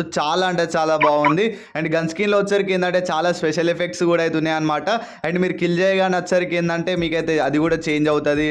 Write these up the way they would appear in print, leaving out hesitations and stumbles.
చాలా అంటే చాలా బాగుంది. అండ్ గన్ స్కిన్‌లో వచ్చరికి ఏందంటే చాలా స్పెషల్ ఎఫెక్ట్స్ కూడా అయితే ఉన్నాయన్నమాట. అండ్ మీరు కిల్ చేయగానే వచ్చరికి ఏందంటే మీకైతే అది కూడా చేంజ్ అవుతది.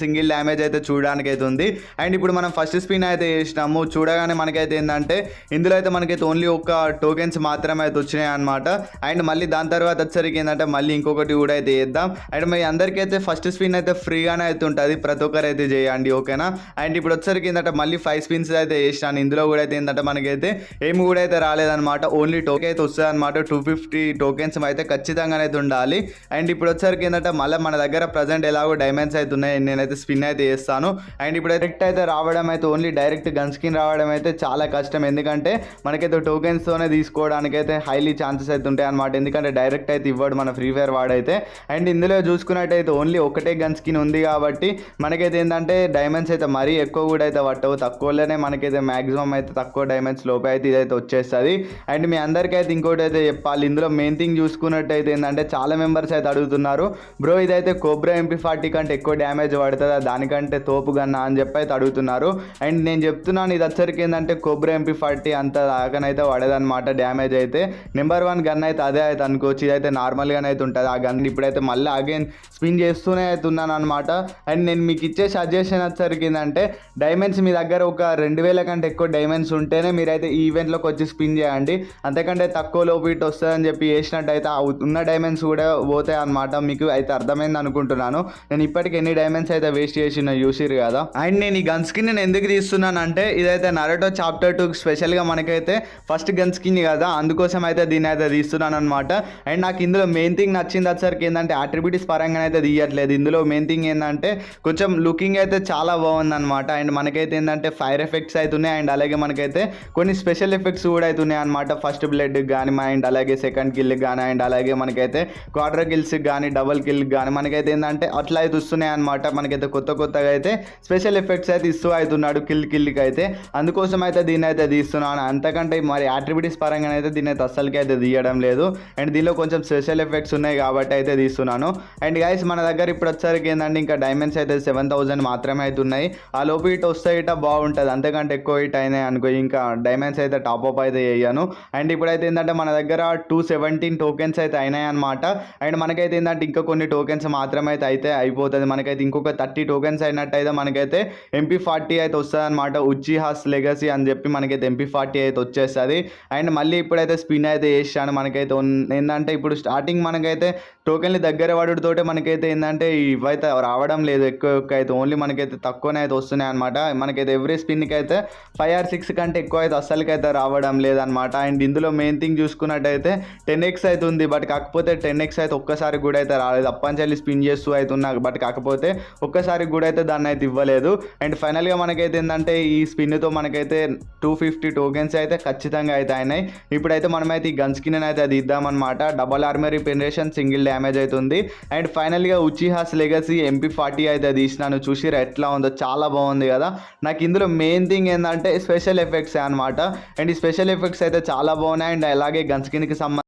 సింగిల్ డ్యామేజ్ అయితే చూడడానికైతే ఉంది. అండ్ ఇప్పుడు మనం ఫస్ట్ స్పిన్ అయితే చేసినాము. చూడగానే మనకైతే ఏందంటే ఇందులో అయితే మనకైతే ఓన్లీ ఒక టోకెన్స్ మాత్రమే అయితే వచ్చినాయన్నమాట. అండ్ మళ్ళీ దాని తర్వాత వచ్చరికి ఏందంటే మళ్ళీ ఇంకొకటి కూడా అయితే చేద్దాం. అండ్ మీ అందరికైతే ఫస్ట్ స్పిన్ అయితే ఫ్రీగానే అయితే ఉంటది. ప్రతి ఒక్కరు అయితే చేయండి, ఓకేనా? అండ్ ఇప్పుడు వచ్చరికి ఏందంటే మళ్ళీ 5 స్పిన్స్ అయితే చేసినాను. ఇందులో కూడా అయితే ఏందంటే మనకైతే ఏమి కూడా అయితే రాలేదన్నమాట. ఓన్లీ టోకెన్ అయితే వస్తుంది అనమాట. 250 టోకెన్స్ అయితే ఖచ్చితంగానే అయితే ఉండాలి. అండ్ ఇప్పుడు వచ్చరికి ఏంటంటే మళ్ళీ మన దగ్గర ప్రజెంట్ ఎలాగో డైమండ్స్ అయితే ఉన్నాయి. నేనైతే స్పిన్ అయితే చేస్తాను. అండ్ ఇప్పుడు డైరెక్ట్ అయితే రావడం అయితే ఓన్లీ డైరెక్ట్ గన్ స్కిన్ రావడం అయితే చాలా కష్టం. ఎందుకంటే మనకైతే టోకెన్స్తోనే తీసుకోవడానికి అయితే హైలీ ఛాన్సెస్ అయితే ఉంటాయి అనమాట. ఎందుకంటే డైరెక్ట్ అయితే ఇవ్వడు మన ఫ్రీ ఫైర్ వాడైతే. అండ్ ఇందులో చూసుకున్నట్టయితే ఓన్లీ ఒకటే గన్ స్కిన్ ఉంది కాబట్టి మనకైతే ఏంటంటే డైమండ్స్ అయితే మరీ ఎక్కువ కూడా అయితే పట్టవు. తక్కువలోనే మనకైతే మ్యాక్సిమం అయితే తక్కువ డైమండ్స్ లోపే అయితే ఇదైతే వచ్చేస్తుంది. అండ్ మీ అందరికీ అయితే ఇంకోటి అయితే చెప్పాలి. ఇందులో మెయిన్ థింగ్ చూసుకున్నట్టయితే ఏంటంటే చాలా మెంబర్స్ అయితే అడుగుతున్నారు, బ్రో ఇదైతే కోబ్రా MP40 కంటే ఎక్కువ డ్యామేజ్ పడుతుందా, దానికంటే తోపు గన్నా అని చెప్పి అయితే అడుగుతున్నారు. అండ్ నేను చెప్తున్నాను, ఇది వచ్చరికి ఏంటంటే కోబ్రా MP40 అంత దాకనైతే పడదనమాట డ్యామేజ్ అయితే. నెంబర్ 1 గన్ అయితే అదే అయితే అనుకోవచ్చు. ఇదైతే నార్మల్గానే అయితే ఉంటుంది ఆ గన్. ఇప్పుడైతే మళ్ళీ అగైన్ స్పిన్ చేస్తూనే అవుతున్నాను అనమాట. అండ్ నేను మీకు ఇచ్చే సజెషన్ వచ్చరికి ఏంటంటే డైమండ్స్ మీ దగ్గర ఒక 2000 కంటే ఎక్కువ డైమండ్స్ ఉంటేనే మీరైతే ఈ ఈవెంట్లోకి వచ్చి స్పిన్ చేయండి. అంతకంటే తక్కువ లోపు ఇటు వస్తుందని చెప్పి చేసినట్టయితే ఉన్న డైమండ్స్ కూడా పోతాయి అనమాట. మీకు అయితే అర్థమైంది అనుకుంటున్నాను. నేను ఇప్పటికి ఎన్ని డైమండ్స్ అయితే వేస్ట్ చేసిన చూసిరు కదా. అండ్ నేను ఈ గన్ స్కిన్ నేను ఎందుకు తీస్తున్నాను అంటే ఇదైతే నరుటో చాప్టర్ 2 స్పెషల్గా మనకైతే ఫస్ట్ గన్ స్కిన్ కదా, అందుకోసం అయితే దీన్ని అయితే తీస్తున్నాను అనమాట. అండ్ నాకు ఇందులో మెయిన్ థింగ్ నచ్చింది వచ్చరికి ఏంటంటే అట్రిబ్యూట్స్ పరంగా అయితే తీయట్లేదు. ఇందులో మెయిన్ థింగ్ ఏంటంటే కొంచెం లుకింగ్ అయితే చాలా బాగుంది అనమాట. అండ్ మనకైతే ఏంటంటే ఫైర్ ఎఫెక్ట్స్ అయితే ఉన్నాయి. అండ్ అలాగే మనకైతే కొన్ని స్పెషల్ ఎఫెక్ట్స్ కూడా అయితే ఉన్నాయి అనమాట. ఫస్ట్ బ్లడ్ కానీ అండ్ అలాగే సెకండ్ కిల్ కానీ అండ్ అలాగే మనకైతే క్వార్టర్ కిల్స్ కానీ డబుల్ కిల్ కానీ మనకైతే ఏంటంటే అట్లా అయితే వస్తున్నాయి అనమాట. మనకైతే కొత్తగా అయితే స్పెషల్ ఎఫెక్ట్స్ అయితే ఇస్తూ అవుతున్నాడు కిల్కి అయితే. అందుకోసం అయితే దీన్ని అయితే తీస్తున్నాను. అంతకంటే మరి అట్రిబ్యూట్స్ పరంగా అయితే దీన్ని అయితే అస్సలకి అయితే తీయడం లేదు. అండ్ దీనిలో కొంచెం స్పెషల్ ఎఫెక్ట్స్ ఉన్నాయి కాబట్టి అయితే తీస్తున్నాను. అండ్ గైస్ మన దగ్గర ఇప్పుడు వచ్చరికి ఏంటంటే ఇంకా డైమండ్స్ అయితే 7000 మాత్రమే అయితే ఉన్నాయి. ఆ లోపు ఇటు వస్తే ఇట బాగుంటుంది. అంతకంటే ఎక్కువ ఇట్ అయినాయి అనుకో ఇంకా డైమండ్స్ అయితే టాప్అప్ అయితే చేయను. అండ్ ఇప్పుడైతే ఏంటంటే మన దగ్గర 217 టోకెన్స్ అయితే అయినాయి అనమాట. అండ్ మనకైతే ఏంటంటే ఇంకా కొన్ని టోకెన్స్ మాత్రమే అయితే అయిపోతుంది. మనకైతే ఇంకొక 30 టోకెన్స్ అయినట్టయితే మనకైతే MP40 అయితే వస్తుంది అనమాట. ఉచిహాస్ లెగసీ అని చెప్పి మనకైతే MP40 అయితే వచ్చేస్తుంది. అండ్ మళ్ళీ ఇప్పుడైతే స్పిన్ అయితే చేశాను. మనకైతే ఏంటంటే ఇప్పుడు స్టార్టింగ్ మనకైతే టోకెన్లు దగ్గర పడుతోటే మనకైతే ఏంటంటే ఇవైతే రావడం లేదు ఎక్కువ అయితే. ఓన్లీ మనకైతే తక్కువనే అయితే వస్తున్నాయి అనమాట. మనకైతే ఎవ్రీ స్పిన్కి అయితే 5 or 6 కంటే ఎక్కువ అయితే అస్సలకైతే రావడం లేదనమాట. అండ్ ఇందులో మెయిన్ థింగ్ చూసుకున్నట్టయితే 10x అయితే ఉంది. బట్ కాకపోతే 10x అయితే ఒక్కసారి కూడా అయితే రాలేదు. అప్పంచెల్లి స్పిన్ చేస్తూ అయితే ఉన్నా బట్ కాకపోతే ఒక్కసారి కూడా అయితే దాన్ని అయితే ఇవ్వలేదు. అండ్ ఫైనల్గా మనకైతే ఏంటంటే ఈ స్పిన్తో మనకైతే 250 టోకెన్స్ అయితే ఖచ్చితంగా అయితే అయినాయి. ఇప్పుడైతే మనమైతే ఈ గన్ స్కిన్ అయితే అది ఇద్దామన్నమాట. డబల్ ఆర్మరీ పెనరేషన్ సింగిల్ డ్యామేజ్ అవుతుంది. అండ్ ఫైనల్గా ఉచిహాస్ లెగసీ MP40 అయితే తీసినాను. చూసిరా ఎట్లా ఉందో, చాలా బాగుంది కదా. నాకు ఇందులో మెయిన్ థింగ్ ఏంటంటే స్పెషల్ ఎఫెక్ట్స్ అనమాట. అండ్ ఈ స్పెషల్ ఎఫెక్ట్స్ అయితే చాలా బాగున్నాయి. అండ్ అలాగే గన్ స్కిన్కి సంబంధించి